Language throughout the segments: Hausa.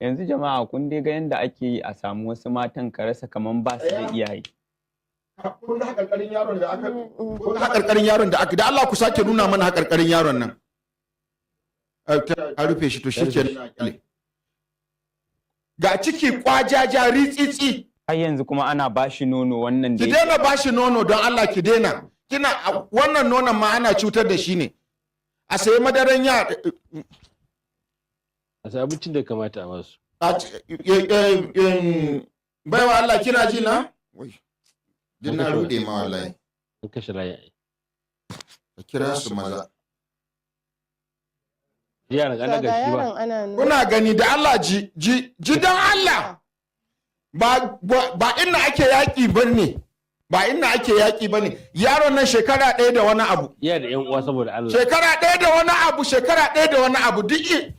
Yanzu jama'a kun dai ga yanda ake yi a samu wasu matan ka rasa kaman ba su da iyaye. Kun ga haƙarƙarin yaron da aka kun ga haƙarƙarin yaron da aka da Allah ku sake nuna mana haƙarƙarin yaron nan. A rufe shi to shi ke ga ciki kwajaja ritsitsi. Har yanzu kuma ana bashi nono wannan da Ki daina bashi nono don Allah ki daina. Kina wannan nonon ma ana cutar da shi ne. A sayi madaran ya a sai abincin da kamata a masu. baiwa Allah kina ji na? Din na rude ma wallahi. An kashe layi. Ka kira su maza. Yaran ana gashi ba. Kuna gani da Allah ji don Allah. Ba inda ake yaƙi ba ne. Ba inda ake yaƙi ba ne. Yaron nan shekara ɗaya da wani abu. Iya da 'yan uwa saboda Allah. Shekara ɗaya da wani abu duk.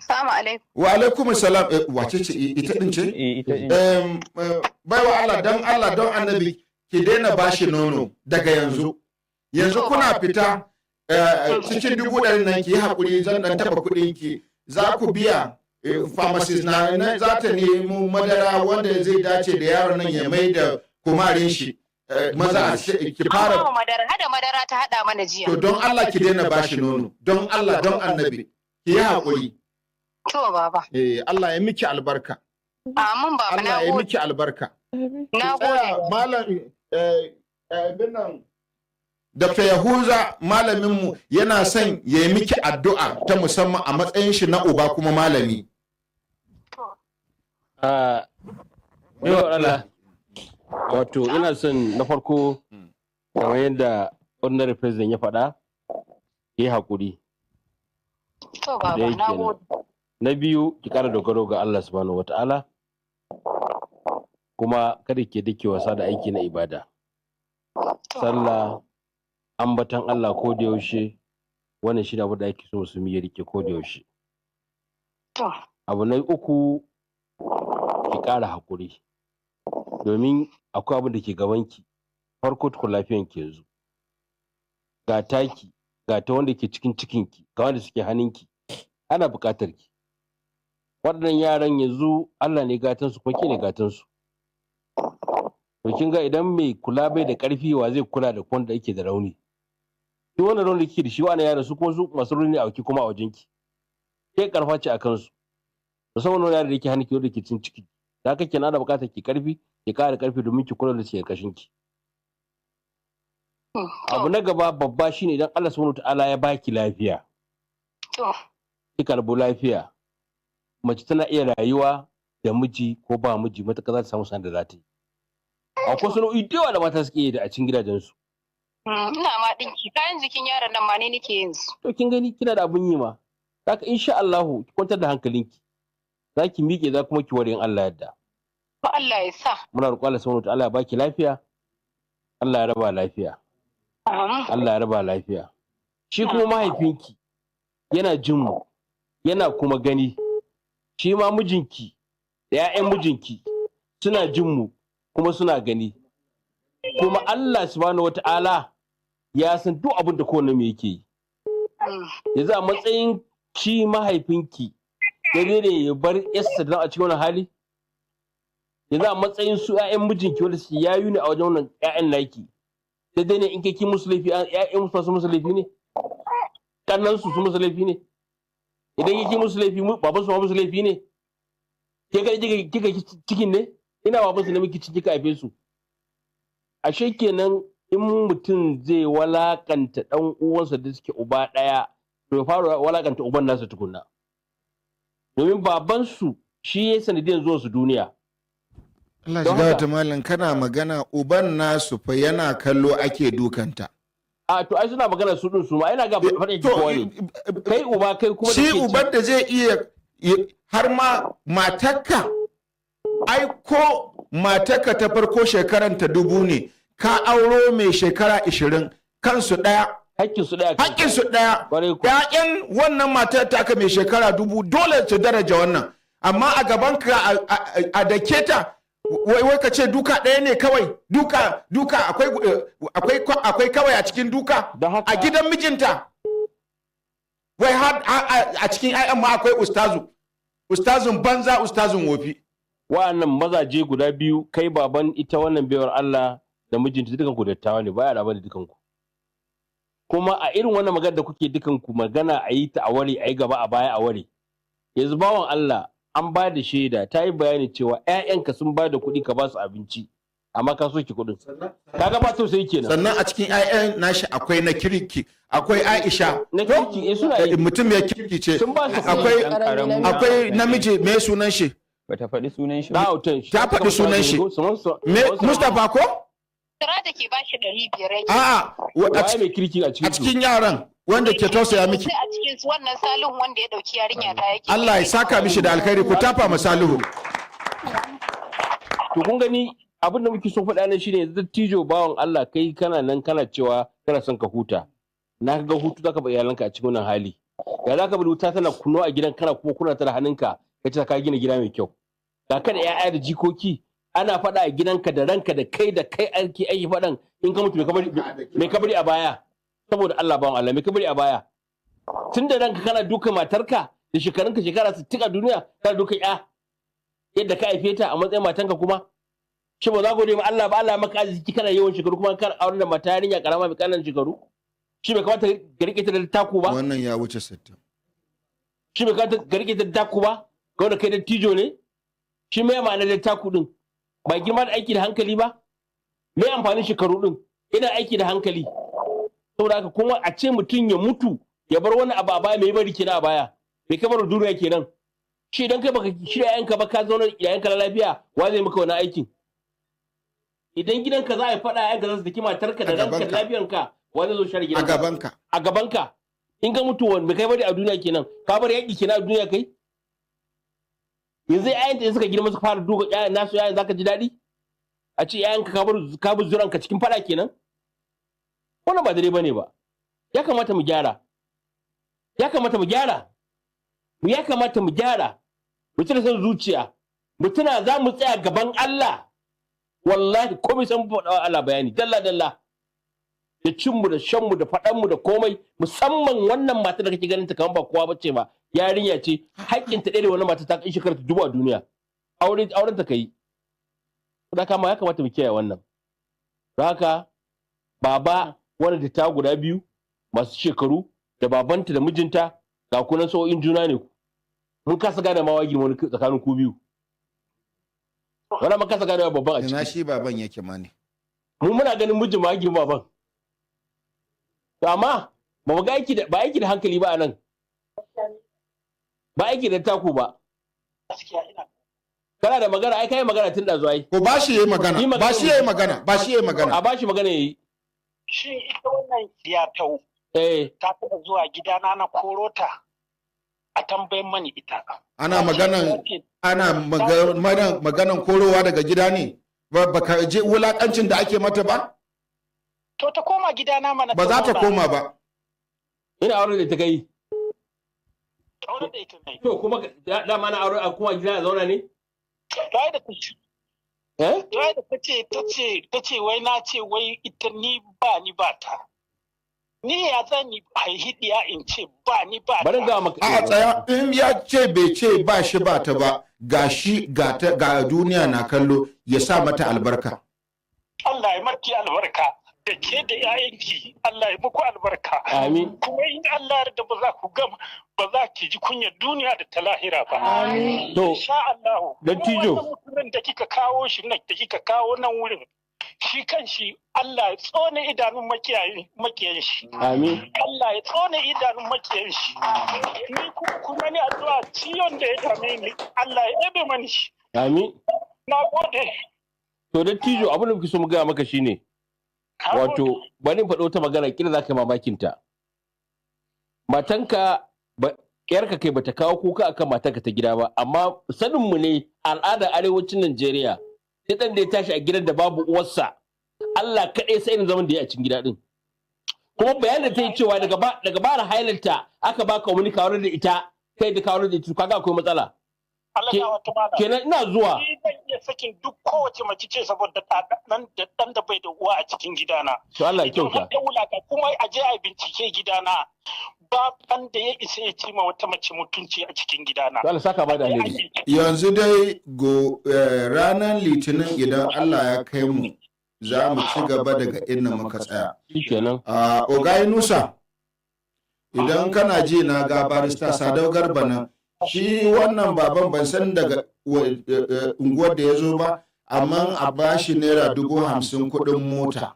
Assalamu alaikum. Wa alaikum salam. Wace ce ita din ce? ita din. Baiwa Allah don annabi ki daina bashi nono daga yanzu. Yanzu kuna fita cikin 1,000 nan ki yi haƙuri zan dan taɓa kuɗin ki za ku biya pharmacist na za ta nemo madara wanda zai dace da yaron nan ya mai da kumarin shi. Maza ki fara. Hada madara ta hada mana jiya. To don Allah ki daina bashi nono. Don Allah don annabi ki yi haƙuri. To baba. Allah ya miki albarka. Amin baba na gode. Allah ya miki albarka. Na gode. Malam binnan Dr. Yahuza malaminmu yana son ya yi miki addu'a ta musamman a matsayin shi na uba kuma malami. Yau Allah, wato ina son na farko kamar yadda ordinary president ya faɗa, ya yi haƙuri. To baba na gode. Na biyu, ki ƙara dogaro ga Allah subhanahu wa ta'ala, kuma kada ke dake wasa da aiki na ibada. Sallah, ambatan Allah ko da yaushe, wannan shi ne abu da ake so musulmi ya rike ko da yaushe. Abu na uku, ki ƙara haƙuri, domin akwai abin da ke gabanki, farko tukun lafiyanki yanzu. Ga taki, ga ta wanda ke cikin cikinki, ga wanda suke hannunki, ana buƙatar ki. Waɗannan yaran yanzu Allah ne gatansu kuma ke ne gatansu. To kin ga idan mai kula bai da ƙarfi wa zai kula da wanda yake da rauni. Duk wannan rauni da kike da shi wannan yaran su kuma su masu rauni a waki kuma a wajenki. Ke karfa ce a kansu. Musamman wani yaran da yake hannunki wanda ke cikin ciki. Da haka kenan ana buƙatar ki ƙarfi, ki ƙara ƙarfi domin ki kula da shi ƙarƙashin ki. Abu na gaba babba shine idan Allah subhanahu ta'ala ya baki lafiya. Ki karbo lafiya. Mace tana iya rayuwa da miji ko ba miji matuƙa za ta samu sanar da za ta yi. Akwai sana'o'i da yawa da mata suke yi da a cikin gidajensu. Ina ma ɗinki kayan jikin yaron nan ma ne nake yin su. To kin gani kina da abun yi ma. Haka insha Allahu ki kwantar da hankalinki. Za ki miƙe za kuma ki ware in Allah yadda. Ba Allah ya sa. Muna roƙo Allah subhanahu ta'ala ya baki lafiya. Allah ya raba lafiya. Allah ya raba lafiya. Shi kuma mahaifinki yana jin mu, yana kuma gani. Shi ma mijinki da 'ya'yan mijinki suna jin mu kuma suna gani. Kuma Allah subhanahu wata'ala ya san duk abin da kowanne mai yake yi. Yanzu a matsayin shi mahaifinki ya ne ya bar yarsa da a cikin wani hali? Yanzu a matsayin su 'ya'yan mijinki wanda su yayu ne a wajen wannan 'ya'yan naki. Sai dai ne in kai ki musu laifi 'ya'yan musu su musu laifi ne? Kannan su musu laifi ne? Idan kike musu laifi baban su ma musu laifi ne? Kika cikin ne? Ina baban su ne miki ciki ka haife su. Ashe kenan in mutum zai walakanta dan uwansa da suke uba daya to ya fara walakanta uban nasa tukunna. Domin baban su shi ya sanadiyan zuwan su duniya. Allah shiga ta mallan kana magana uban nasu fa yana kallo ake dukanta. A to ai suna magana su din su ma ina ga faɗin ki kowa ne. Kai uba kai kuma shi uban da zai iya har ma matarka ai ko matarka ta farko shekaranta 1000 ne ka auro mai shekara 20 kansu ɗaya. Hakkinsu ɗaya. Hakkinsu ɗaya. Ƴaƴan wannan matar taka mai shekara 1000 dole su daraja wannan. Amma a gaban ka a dake ta wai ka ce duka ɗaya ne kawai duka akwai kawai a cikin duka a gidan mijinta. Wai har a cikin ƴaƴan ma akwai ustazu. ustazin banza ustazin wofi. Wa'annan mazaje guda biyu, kai baban ita wannan baiwar Allah da mijinta dukan ku dattawa ne, baya rabar da dukan ku. Kuma a irin wannan magana da kuke dukan ku magana a yi ta a ware, a yi gaba a baya a ware. Yanzu bawan Allah an ba da shaida ta yi bayani cewa 'ya'yanka sun ba da kuɗi ka ba su abinci, amma ka soke kuɗin. Kaga ba tausayi kenan. Sannan a cikin 'ya'yan nashi akwai na kirki, akwai Aisha. Na kirki suna yi. Mutum ya kirki ce. Sun ba su Akwai namiji me sunan shi? Bata faɗi sunan shi. Ta faɗi sunan shi. Mustapha ko? Tara da ke bashi 500. A'a, waye mai kirki a cikin yaran wanda ke tausaya miki. Sai a cikin wannan Salihu wanda ya dauki yarinya ta yake. Allah ya saka mishi da alkhairi, ku tafa ma Salihu. To kun gani abin da muke so faɗa nan shine dattijo bawan Allah, kai kana nan kana cewa kana son ka huta. Na ga hutu zaka ba iyalanka a cikin wannan hali. Ya zaka bari wuta tana kuno a gidan kana kuma kuna ta da hannunka kace ka gina gida mai kyau. Ga ka da 'ya'ya da jikoki ana faɗa a gidanka da ranka da kai aiki faɗan in ka mutu mai kabari a baya. Saboda Allah bawan Allah mai kabari a baya. Tun da ranka kana duka matarka da shekarunka shekara 60 a duniya kana duka yadda ka haife ta a matsayin matanka kuma. Shi ba za gode ma Allah ba, Allah maka arziki kana yawan shekaru kuma kana aure da mata yarinya karama mai kananan shekaru. Shi bai kamata ka rike ta da taku ba. Wannan ya wuce 60. Shi bai kamata ka rike ta da taku ba. Ga wanda kai dattijo ne. Shi mai ma'ana da taku din. Ba girma da aiki da hankali ba. Me amfanin shekaru din? Ina aiki da hankali. Saboda haka kuma a ce mutum ya mutu ya bar wani abu a baya mai bari kenan a baya. Bai kamar duniya kenan. Shi idan kai baka shirya yanka ba ka zauna yayanka lafiya, wa zai maka wani aikin? Idan gidanka za a yi faɗa yanka za su daki matarka da ranka da lafiyanka, wa zai zo share gidanka? A gabanka. In ka mutu wani kai bari a duniya kenan, ka bar yaƙi kenan a duniya kai? Yanzu ƴaƴan da suka girma suka fara duka ƴaƴan nasu ƴaƴan zaka ji daɗi? A ce ƴaƴanka ka bar zuranka cikin faɗa kenan? Wannan ba dare bane ba. Ya kamata mu gyara. Ya kamata mu gyara. Mu tuna son zuciya. Mu tuna za mu tsaya gaban Allah. Wallahi komai san faɗa Allah bayani dalla dalla. Da cinmu da shanmu da faɗanmu da komai, musamman wannan mata da kake ganin ta kamar ba kowa bace ba, yarinya ce, haƙƙin ta ɗaya da wannan mata ta kai shekara 1000 a duniya. Auren ta kai. Da kama ya kamata mu kiyaye wannan. Don haka baba wanda ta guda biyu masu shekaru da babanta da mijinta ga kunan sa'o'in juna ne ku. Mun kasa gane ma wagi wani tsakanin ku biyu. Wannan mun kasa gane babban a ciki. Ina shi baban yake ma ne. Mun muna ganin mijin ma girma baban. To amma ba mu ga aiki da hankali ba anan. Ba aiki da taku ba. Kana da magana ai kai magana tun da zuwa yi. Ko ba shi yayi magana. Ba shi yayi magana. A ba shi magana yayi. Shi ita wannan siyatau. Ta taɓa zuwa gidana na korota a tambayin mani ita. Ana maganan korowa daga gida ne. Ba ka je wulakancin da ake mata ba? To ta koma gidana mana. Ba za ta koma ba. Ina aure da ta kai. Aure da ita ne. To kuma dama na aure a kuma gida a zauna ne? Ta da ta ce. Ta ce wai na ce wai ita ni ba ta. Ni ya zani haihidiya in ce ba ni ba ta. Bari ga maka. A tsaya in ya ce bai ce ba shi ba ta ba, ga shi ga duniya na kallo ya sa mata albarka. Allah ya marki albarka. Da ke da ‘ya'yanki, Allah ya muku albarka. Amin. Kuma in Allah da ba za ku gama, ba za ki ji kunyar duniya da ta lahira ba. Amin. To, insha Allah. Dattijo. Wannan mutumin da kika kawo shi nan, da kika kawo nan wurin, shi kan shi Allah ya tsone idanun makiyan shi. Amin. Allah ya tsone idanun makiyan shi. Ni kuma ni addu'a ciwon da ya dame ni, Allah ya ebe mani shi. Amin. Na gode. To, Dattijo, abin da muke so mu gaya maka shine. Wato, bari faɗo ta magana kila za ka yi mamakinta. Matanka, ‘yarka kai bata kawo kuka akan matanka ta gida ba, amma saninmu ne al'adar arewacin Najeriya, sai ɗan da ya tashi a gidan da babu uwarsa, Allah kaɗai sai irin zaman da ya a cikin gida ɗin. Kuma bayanin ta yi cewa daga bara hailarta aka baka wani kawar da ita, kai da kawar da ita, kaga akwai matsala. Kenan ina zuwa. Ni zan iya sakin duk kowace mace ce saboda dan da bai da uwa a cikin gidana. To Allah ya kyauta. Kuma a je a bincike gidana. ba wanda ya isa ya ci ma wata mace mutunci a cikin gidana. Allah saka ba da alheri. Yanzu dai ranar litinin idan Allah ya kai mu za mu ci gaba daga inda muka tsaya. Shikenan. Ogayi Nusa, idan kana ji na ga barista Sadau Garba nan, shi wannan baban ban san daga unguwar da ya zo ba, amma a bashi naira 50,000 kuɗin mota.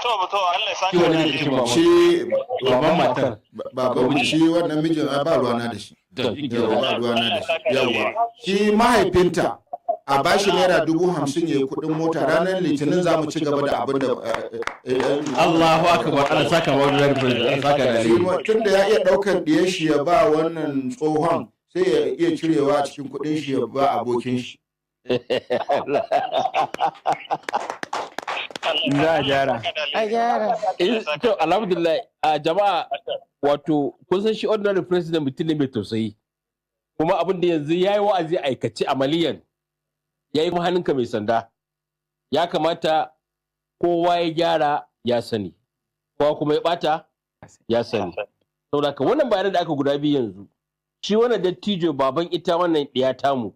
To Allah ya saka shi baban matar. Baban shi wannan mijin ba ruwana da shi. Ba ruwana da shi. Yawwa. Shi mahaifinta a bashi naira 50,000 ya yi kuɗin mota ranar litinin za mu ci gaba da abin da Allahu akbar, Allah saka ba da Allah saka da alheri. tun da ya iya ɗaukar ɗiyar shi ya ba wannan tsohon sai ya iya cirewa a cikin kuɗin shi ya ba abokin shi. Za a gyara. To alhamdulillah a jama'a, wato kun san shi ordinary president mutum ne mai tausayi, kuma abin da yanzu yayi wa'azi aikace amaliyan, yayi hannunka mai sanda. Ya kamata kowa ya gyara ya sani, kowa kuma ya bata ya sani. Saboda haka wannan bayanan da aka guda biyu yanzu, shi wannan dattijo baban ita wannan ɗiya tamu,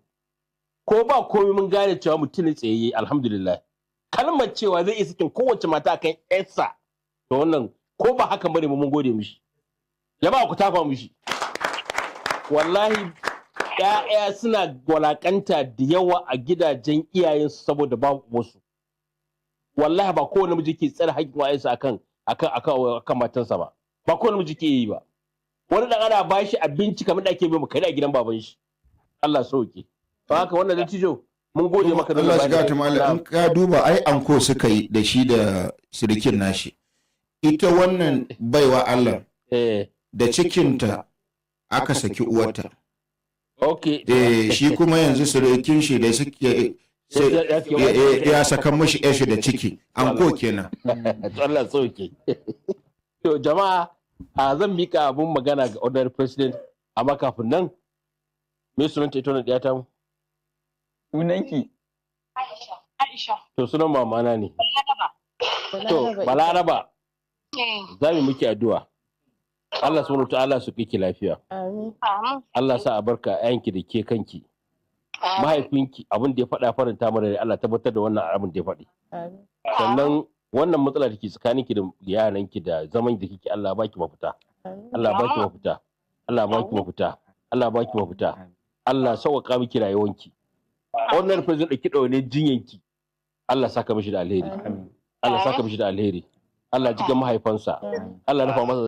ko ba komai mun gane cewa mutum ne tsayayye, alhamdulillah. Kalmar cewa zai iya sakin kowace mata kan yarsa, to wannan ko ba haka bane mun gode mishi. Jama'a ku tafa mishi. Wallahi ƴaƴa suna walakanta da yawa a gidajen iyayensu saboda babu wasu. Wallahi ba kowane miji ke tsare haƙƙin wayansa akan matansa ba. Ba kowane miji ke yi ba. Wani dan ana bashi abinci kamar da ake bai mu kai a gidan baban shi. Allah sauke. To haka wannan dattijo mun gode maka da Allah shiga ta mallam, in ka duba ai anko suka yi da shi da sirikin nashi. Ita wannan baiwa Allah da cikinta aka saki uwarta. Okay. Shi kuma yanzu sirikin shi da suke ya saka mashi yashi da ciki. Anko kenan. Allah sauke. To jama'a, zan mika abun magana ga ordinary president, amma kafin nan me sunanta ita wannan ɗiya ta mu? Sunanki? Aisha. To sunan mamana ne. To Balaraba. Za mu miki addu'a. Allah subhanahu wa ta'ala su kike lafiya. Amin. Allah sa a barka yanki da ke kanki. Mahaifinki abin da ya faɗa faranta mana da Allah tabbatar da wannan abin da ya faɗi. Sannan wannan matsala da ke tsakaninki da yaranki da zaman da kike, Allah baki mafita. Allah baki mafita. Allah baki mafita. Allah baki mafita. Allah sauƙaƙa miki rayuwanki. Wannan president da ki ɗaune jinyanki, Allah saka mishi da alheri. Allah saka mishi da alheri. Allah jiga mahaifansa. Allah rufa masa